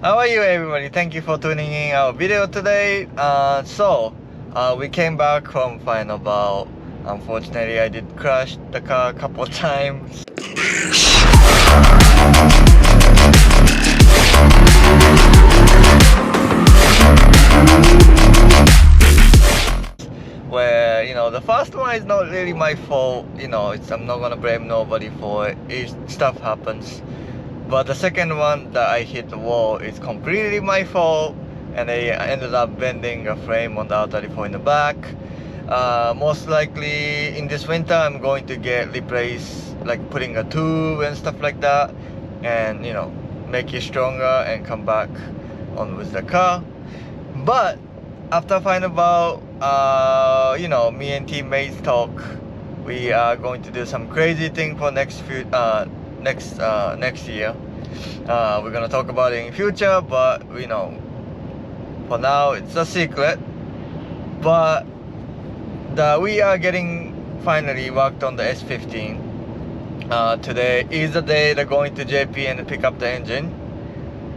How are you, everybody? Thank you for tuning in our video today. We came back from final bout. Unfortunately, I did crash the car a couple of times. Where, the first one is not really my fault. I'm not gonna blame nobody for it. Stuff happens. But the second one that I hit the wall is completely my fault, and I ended up bending a frame on the R34 in the back. Most likely in this winter I'm going to get replaced, like putting a tube and stuff like that, and make it stronger and come back on with the car. But after final bout, me and teammates talk. We are going to do some crazy thing for next year. We're gonna talk about it in future, but for now it's a secret. But we are getting finally worked on the S15. Today is the day they're going to JP and pick up the engine.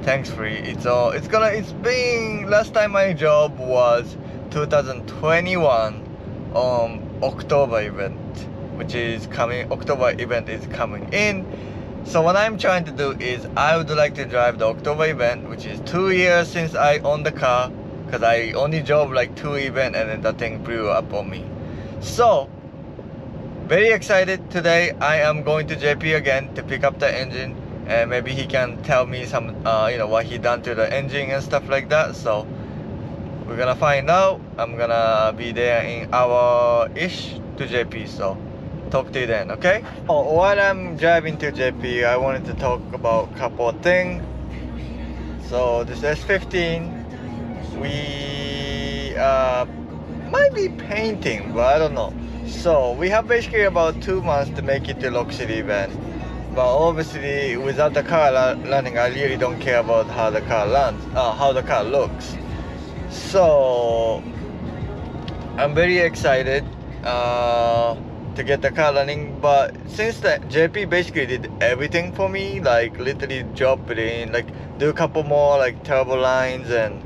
Thanks free. It's been, last time my job was 2021 October event, which is coming. October event is coming in. So what I'm trying to do is I would like to drive the October event, which is 2 years since I owned the car, because I only drove like 2 events and then the thing blew up on me. So very excited today. I am going to JP again to pick up the engine, and maybe he can tell me some what he done to the engine and stuff like that. So we're gonna find out. I'm gonna be there in hour-ish to JP, so talk to you then, okay? While I'm driving to JP, I wanted to talk about a couple of things. So this S15, we might be painting, but I don't know. So we have basically about 2 months to make it to Rock City event. But obviously, without the car running, I really don't care about how the car runs, how the car looks. So I'm very excited to get the car running, but since the JP basically did everything for me, like literally drop it in, like do a couple more like turbo lines and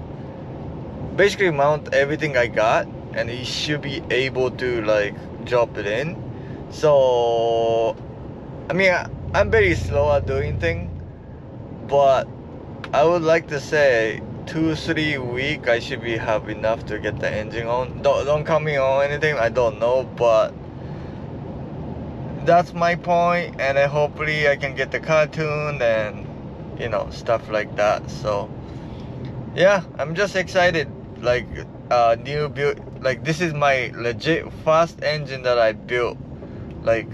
basically mount everything I got, and he should be able to like drop it in. So I mean, I'm very slow at doing things, but I would like to say 2-3 weeks I should have enough to get the engine on. Don't call me on anything, I don't know, but that's my point. And then hopefully I can get the car tuned and stuff like that. So yeah, I'm just excited. Like new build, like this is my legit first engine that I built, like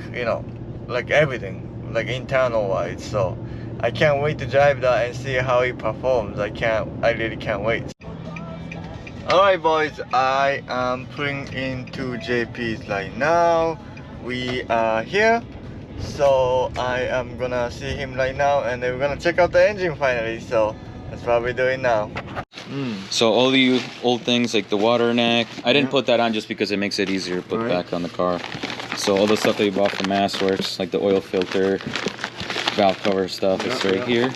like everything, like internal wise. So I can't wait to drive that and see how it performs. I really can't wait. Alright boys, I am putting into JP's right now. We are here, so I am gonna see him right now, and then we're gonna check out the engine finally. So that's what we're doing now. So all the old things like the water neck, I didn't put that on just because it makes it easier to put back on the car. So all the stuff that you bought from MassWorks, like the oil filter, valve cover stuff, it's right here.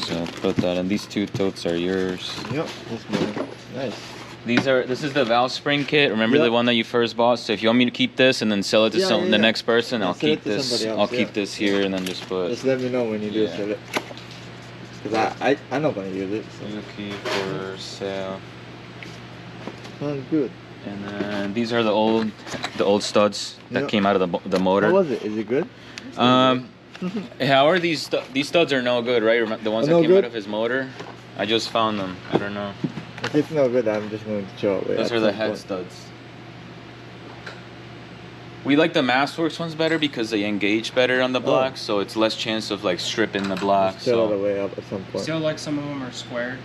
So put that in. These 2 totes are yours. Yep, that's mine. Nice. This is the valve spring kit. Remember the one that you first bought? So if you want me to keep this and then sell it to the next person, I'll keep this. I'll keep this here and then just put. Just let me know when you do sell it. Because I'm not gonna use it. So. Yuki for sale. Sounds good. And then these are the old studs that came out of the motor. How was it? Is it good? How are these studs are no good, right? The ones that came out of his motor. I just found them. I don't know. If it's no good, I'm just going to throw it away. Those are the head studs. We like the MassWorks ones better because they engage better on the block, so it's less chance of like stripping the block. Throw it away up at some point. Still, like some of them are squared.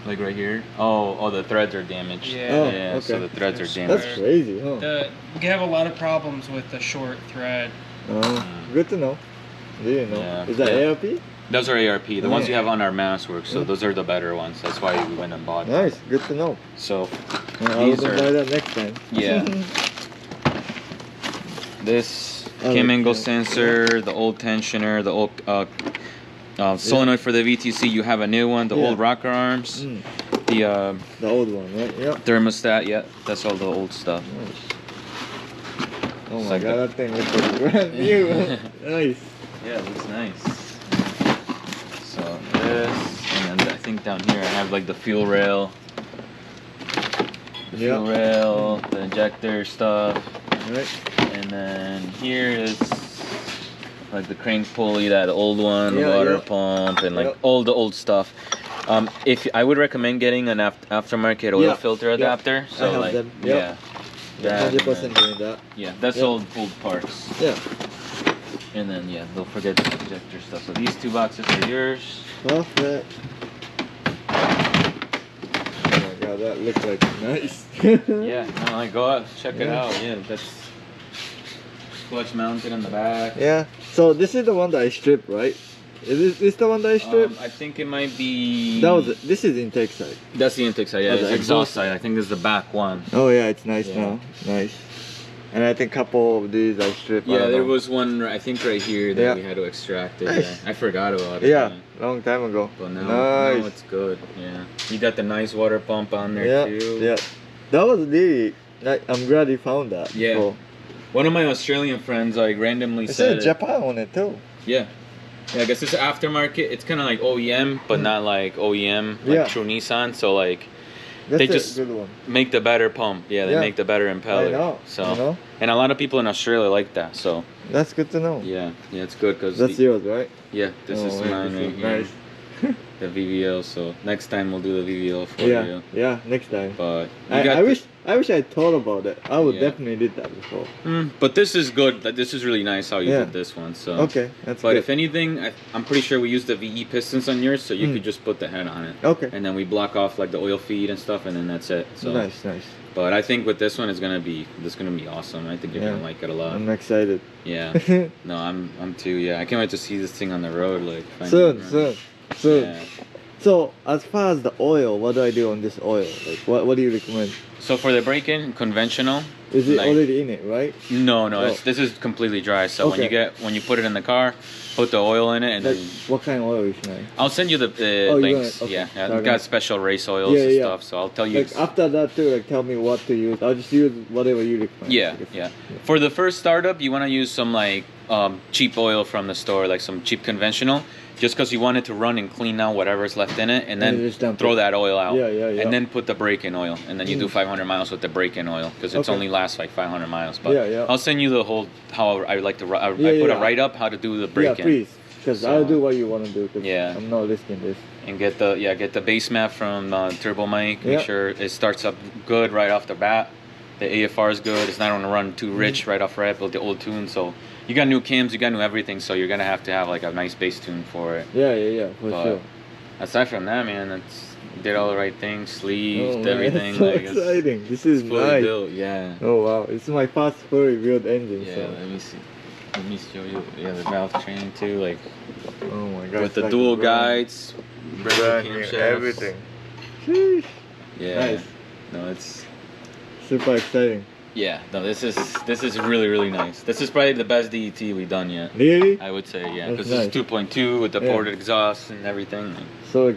Like right here. Oh, the threads are damaged. Yeah. Oh, yeah. okay. So the threads are damaged. That's crazy, huh? You have a lot of problems with the short thread. Oh, good to know. Didn't know. Yeah. Is that ARP? Those are ARP. The ones you have on our MassWorks. So those are the better ones. That's why we went and bought them. Nice. Good to know. So I'll buy that next time. Yeah. This Kim angle sensor, the old tensioner, the old Solenoid for the VTC, you have a new one. The old rocker arms. The old one, right? Yep. thermostat, yeah, that's all the old stuff. Oh my like god, that thing looks like brand new. Nice. Yeah, it looks nice. So this, and then I think down here I have like the fuel rail. Fuel rail, the injector stuff. Right. And then here is like the crank pulley, that old one, water pump, and like all the old stuff. If I would recommend getting an aftermarket oil filter adapter. So I have like them. yeah. 100% doing that. Yeah, that's old parts. Yeah. And then yeah, don't forget the injector stuff. So these 2 boxes are yours. Perfect. Oh my god, that looks like nice. Yeah, no, like go out, check it out. Yeah, that's clutch mounted in the back. Yeah. So this is the one that I stripped, right? Is this the one that I stripped? I think it might be. This is intake side. That's the intake side. Yeah, the it's exhaust side. I think this is the back one. Oh yeah, it's nice now. Nice. And I think a couple of these I stripped. Yeah, there was one I think right here that we had to extract it. Nice. Yeah, I forgot about it. Yeah, long time ago. But now, nice. now it's good. Yeah, you got the nice water pump on there too. Yeah, that was really. I'm glad you found that. Yeah. So. One of my Australian friends like randomly said. It said Japan on it too. Yeah. Yeah, I guess it's aftermarket. It's kind of like OEM, but not like OEM, like true Nissan. So like, they just make the better pump. Yeah, they make the better impeller. I know. So, and a lot of people in Australia like that. So that's good to know. Yeah, it's good because that's yours, right? Yeah, this is mine right here. Nice. The VVL. So next time we'll do the VVL for you. Yeah, next time. But I wish I thought about it. I would definitely did that before. But this is good. This is really nice how you did this one. So okay, that's but good. If anything, I'm pretty sure we used the VE pistons on yours, so you could just put the head on it. Okay. And then we block off like the oil feed and stuff, and then that's it. So nice. But I think with this one, it's gonna be awesome. I think you're gonna like it a lot. I'm excited. Yeah. No, I'm too. Yeah, I can't wait to see this thing on the road. Like soon. Yeah. So as far as the oil, what do I do on this oil? Like what do you recommend? So for the break-in, conventional. Is it already in it, right? No. This is completely dry. So when you put it in the car, put the oil in it, and then. What kind of oil should I? I'll send you the links. Yeah, we got special race oils and stuff. So I'll tell you. Like after that too, like tell me what to use. I'll just use whatever you recommend. Yeah. For the first startup, you want to use some like cheap oil from the store, like some cheap conventional. Just because you want it to run and clean out whatever's left in it, and then throw that oil out. Yeah. And then put the break-in oil, and then you do 500 miles with the break-in oil, because it's only lasts like 500 miles. But I'll send you the whole how I like to. I put a write-up how to do the break-in. Yeah, please, because I'll do what you want to do. Cause yeah. I'm not listing this. And get the base map from Turbo Mike. Make sure it starts up good right off the bat. The AFR is good. It's not going to run too rich right off rip with the old tune. So you got new cams, you got new everything. So you're going to have like a nice bass tune for it. Yeah, for sure. Aside from that, man, did all the right things, sleeved, everything. It's so exciting. This is nice. Built, yeah. Oh wow, it's my first fully built engine. Yeah, so. let me see. Let me show you. Yeah, the valve train too, like. Oh my god. With the dual guides, everything. Yeah. Nice. No, it's super exciting. Yeah, no, this is really nice. This is probably the best DET we've done yet. Really? I would say, yeah, because nice. it's 2.2 with the ported exhaust and everything. So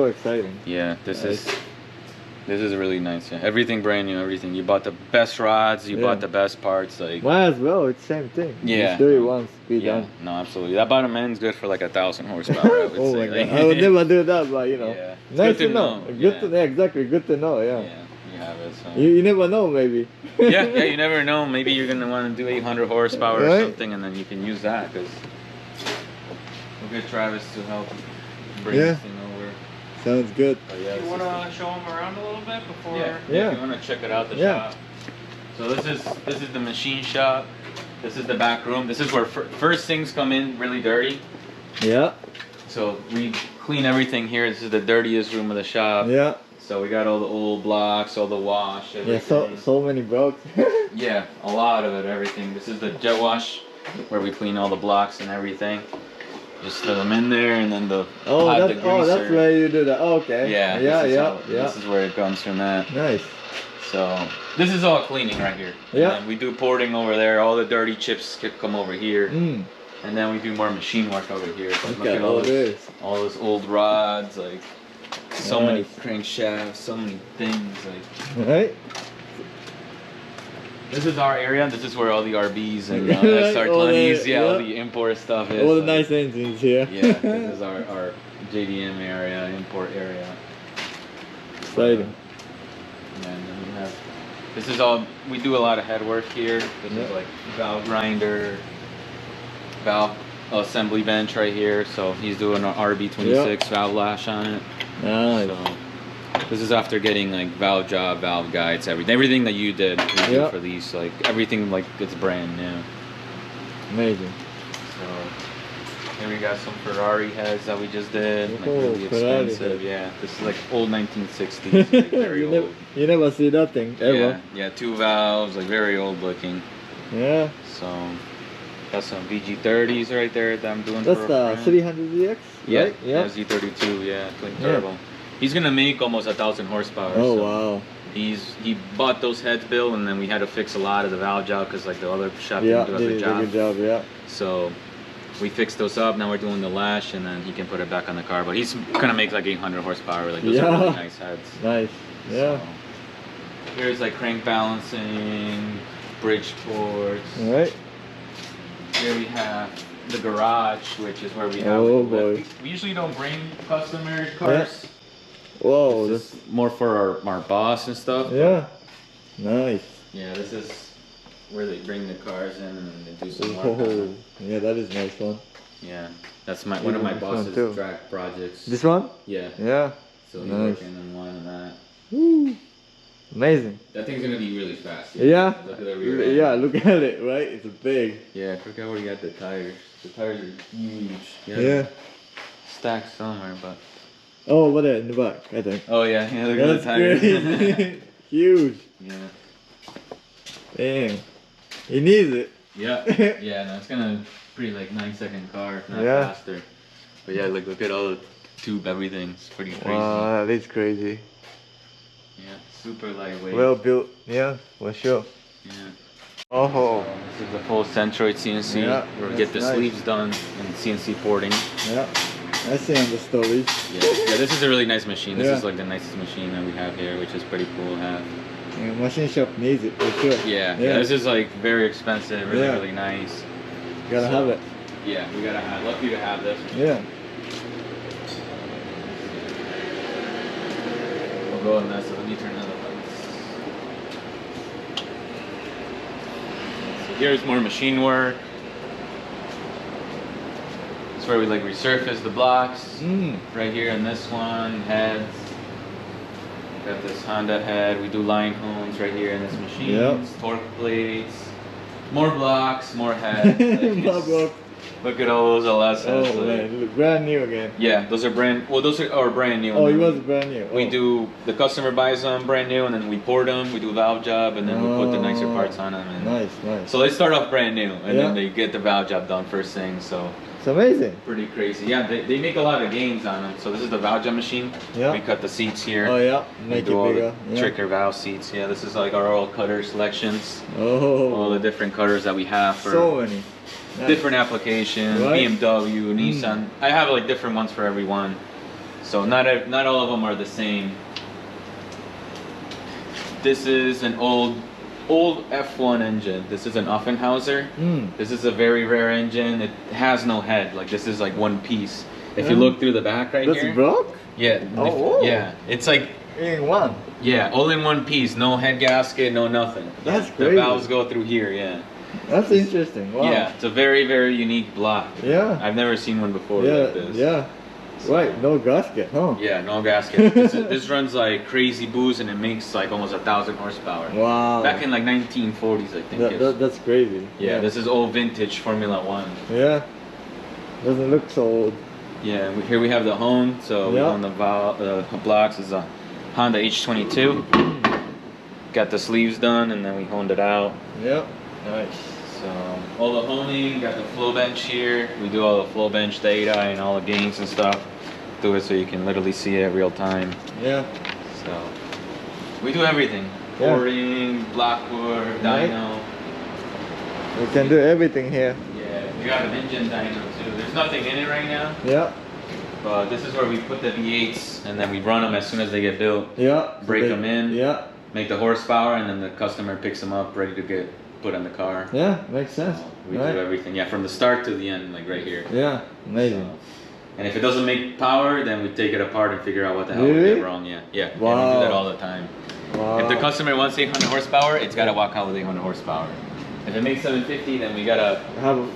exciting. Yeah, this is really nice. Yeah, everything brand new. Everything. You bought the best rods. You bought the best parts. Like. Might as well. It's same thing. Yeah. 31 speed done. No, absolutely. That bottom end's good for like 1,000 horsepower. I would oh say. my god! I would never do that, but you know. Yeah. Nice to know. Good to know. Exactly. Good to know. Yeah. Yeah. You have it. So. You never know, maybe. yeah. You never know. Maybe you're gonna want to do 800 horsepower or something, and then you can use that because we'll get Travis to help bring this thing over. Sounds good. You want to show them around a little bit before? Yeah. If you want to check it out, the shop. So this is the machine shop. This is the back room. This is where first things come in really dirty. Yeah. So we clean everything here. This is the dirtiest room of the shop. Yeah. So we got all the old blocks, all the wash, everything. Yeah, so many blocks. Yeah, a lot of it, everything. This is the jet wash where we clean all the blocks and everything. Just throw them in there, and then the that's where you do that. Oh, okay. Yeah. This is where it comes from. That. Nice. So this is all cleaning right here. Yeah. And we do porting over there. All the dirty chips come over here. And then we do more machine work over here. But Look at all this. all those old rods, like so Nice. many crankshafts, so many things. Like Right? this is our area. This is where all the RBs and Right, all SR20s, the- all yeah. the import stuff is. All the like, nice engines here. Yeah, this is our JDM area, import area. Exciting. Yeah, and then we have, this is all, we do a lot of head work here. This is like valve grinder, valve assembly bench right here. So he's doing an RB26 valve lash on it. Nice. So this is after getting like valve job, valve guides, everything that you did we do for these, like everything like it's brand new. Amazing. So here we got some Ferrari heads that we just did, like Oh, really Ferrari expensive. head. Yeah, this is like old 1960s, like very you, old. you never see that thing ever. Yeah, yeah, 2 valves, like very old looking. Yeah. So got some VG30s right there that I'm doing That's for the a friend. 300ZX, Yeah, right? yeah, Z32, yeah, twin turbo. He's gonna make almost 1,000 horsepower. Oh, so wow. he bought those heads, Bill, and then we had to fix a lot of the valve job because like the other shop Yeah, didn't do a did good a job. good job, yeah. So we fixed those up. Now we're doing the lash, and then he can put it back on the car. But he's gonna make like 800 horsepower. Like those are really nice heads. Nice. Yeah. So, here's like crank balancing, bridge ports. All right. Here we have the garage, which is where we have. Oh, like, the lift. boy. We usually don't bring customer cars. Whoa, This that's is more for our boss and stuff. yeah. Nice. Yeah, this is where they bring the cars in and they do some work. Oh, yeah, that is nice one. Yeah, that's one of my This one boss's too. track projects. This one? Yeah. Yeah. So he's Nice. working on one of that. Woo. Amazing. That thing's gonna be really fast. Yeah. Look at the rear end. Yeah, look at it, right? It's big. Yeah, look at where you got the tires. The tires are huge. Yeah. Stacked somewhere, but. Oh, what in the back, I think. Oh yeah, yeah. Look at the That's tires. crazy. Huge. Yeah. Dang. He needs it. Yeah. Yeah. No, it's gonna pretty like 9-second car, if not Yeah. faster. But yeah, look at all the tube, everything. It's pretty crazy. Wow, that is crazy. Yeah, super lightweight. Well built. Yeah, for sure. Yeah. Oh. This is the full Centroid CNC. Yeah, where we get the that's nice. sleeves done and CNC porting. Yeah. I see on the stories. Yeah, yeah, this is a really nice machine. This Yeah. is like the nicest machine that we have here, which is pretty cool to have. Yeah, machine shop needs it for sure. Yeah, yeah. This is like very expensive, really, Yeah. really nice. Gotta have it. Yeah, we gotta have. Lucky to have this. Yeah. We'll go in there. So let me turn on the lights. So here's more machine work. It's where we like resurface the blocks. Right here in this one, heads. Got this Honda head. We do line hones right here in this machine. Yep. Torque plates. More blocks, more heads. Like, Bob, Bob. look at all those LSs. Oh like- man, it look brand new again. Yeah, those are brand. Well, those are brand new. Oh, and it then was brand new. We Oh. do. The customer buys them brand new, and then we port them. We do a valve job, and then we put the nicer Oh. parts on them. And Nice, nice. so they start off brand new, and Yeah. then they get the valve job done first thing. So It's amazing. pretty crazy. Yeah, they make a lot of gains on them. So this is the valve job machine. Yeah. We cut the seats here. Oh yeah, We make do it all bigger. the Yeah. tricker valve seats. Yeah, this is like our oil cutter selections. Oh. All the different cutters that we have for So many. Nice. different applications. Right. BMW, Nissan. I have like different ones for every one. So not all of them are the same. This is an old F1 engine. This is an Offenhauser. This is a very rare engine. It has no head. Like this is like one piece. If you look through the back right That's here. broke? Yeah. Oh, whoa. Yeah. It's like In one. yeah, all in one piece. No head gasket, no nothing. That's The crazy. valves go through here. Yeah. That's interesting. Wow. Yeah. It's a very, very unique block. Yeah. I've never seen one before Yeah. like this. Yeah. Right. No gasket, huh? Yeah, no gasket. This runs like crazy boost, and it makes like almost 1,000 horsepower. Wow. Back in like 1940s, I think. That's crazy. Yeah, this is all vintage Formula One. Yeah. Doesn't look so old. Yeah, here we have the hone. So we Yeah. own the blocks. Is a Honda H22. Got the sleeves done, and then we honed it out. Yep. Nice. So all the honing, got the flow bench here. We do all the flow bench data and all the gains and stuff. Do it so you can literally see it real time. Yeah. So we do everything. Yeah. Porting, block work, Right. dyno. We can do everything here. Yeah. We got an engine dyno too. There's nothing in it right now, Yeah. but this is where we put the V8s and then we run them as soon as they get built. Yeah. Break them in. Yeah. Make the horsepower, and then the customer picks them up, ready to get put on the car. Yeah, makes sense. We right? do everything, yeah, from the start to the end, like right here. Yeah, amazing. So, and if it doesn't make power, then we take it apart and figure out what the hell we Really? did wrong. Yeah, yeah, Wow. yeah, we do that all the time. Wow. If the customer wants 800 horsepower, it's gotta walk out with 800 horsepower. If it makes 750, then we gotta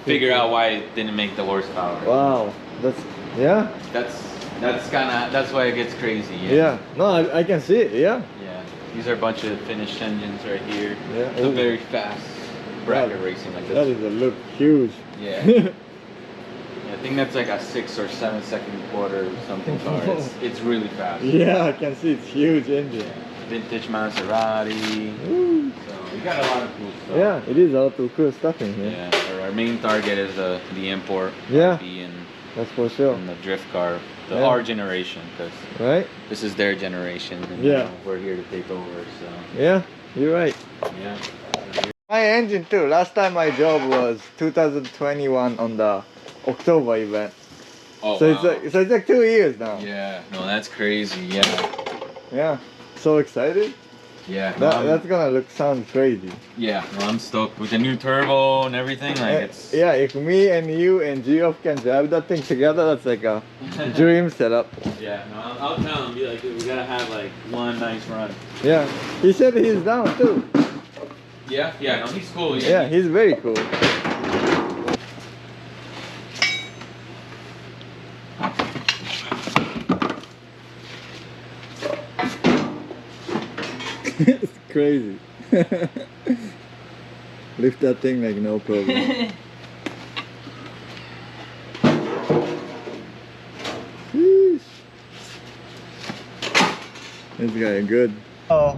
figure out why it didn't make the horsepower. Wow, that's yeah. That's why it gets crazy. Yeah. Yeah. No, I can see it. Yeah. Yeah. These are a bunch of finished engines right here. Yeah. It's a very fast bracket racing like That this. is a look huge. Yeah. Yeah, I think that's like a 6 or 7 second quarter something car. It's really fast. Yeah, I can see it's huge engine. Yeah. Vintage Maserati. Woo. So we got a lot of cool stuff. Yeah, it is a lot of cool stuff in here. Yeah. Our main target is the import. Yeah. RV That's for sure. and the drift car, the Yeah. R generation, because Right? this is their generation. And Yeah. we're here to take over. So Yeah, you're right. yeah. My engine too. Last time my job was 2021 on the October event. Oh, So wow. it's like 2 years now. Yeah, no, that's crazy. Yeah, Yeah. So excited. yeah, That's gonna sound crazy. yeah. No, I'm stoked with the new turbo and everything. Like it's Yeah, if me and you and Geoff can drive that thing together, that's like a dream setup. yeah. No, I'll tell him. Be like, dude, we gotta have like one nice run. Yeah. He said he's down too. Yeah, yeah. No, he's cool. Yeah, he's very cool. It's crazy. Lift that thing like no problem. Sheesh. This guy good. Oh,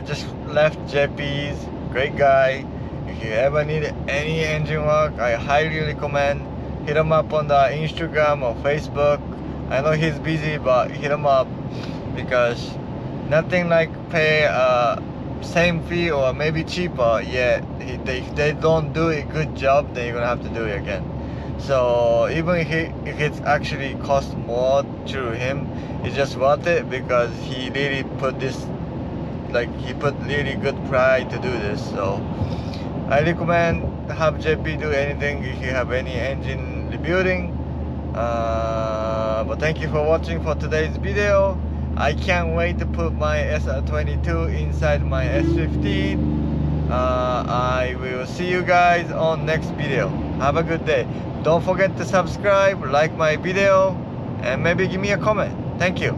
just left JP's. Great guy. If you ever need any engine work, I highly recommend hit him up on the Instagram or Facebook. I know he's busy, but hit him up because nothing like pay same fee or maybe cheaper yet. If they don't do a good job, then you're gonna have to do it again. So even if it's actually cost more to him, it's just worth it because he really put this, like he put really good pride to do this. So I recommend have JP do anything if you have any engine rebuilding. But thank you for watching for today's video. I can't wait to put my SR22 inside my S15. I will see you guys on next video. Have a good day. Don't forget to subscribe, like my video, and maybe give me a comment. Thank you.